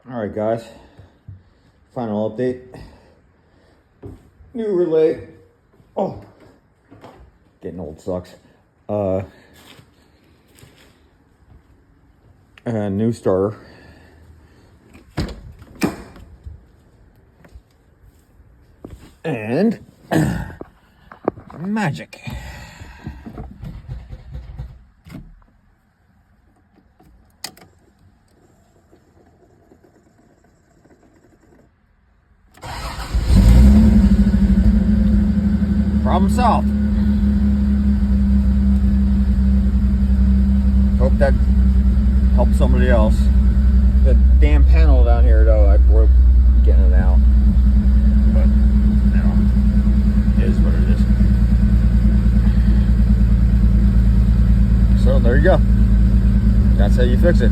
Alright guys, final update. New relay. Oh, getting old sucks. New starter. And magic. Problem solved. Hope that helped somebody else. The damn panel down here though, I broke getting it out. But, you know, it is what it is. So there you go. That's how you fix it.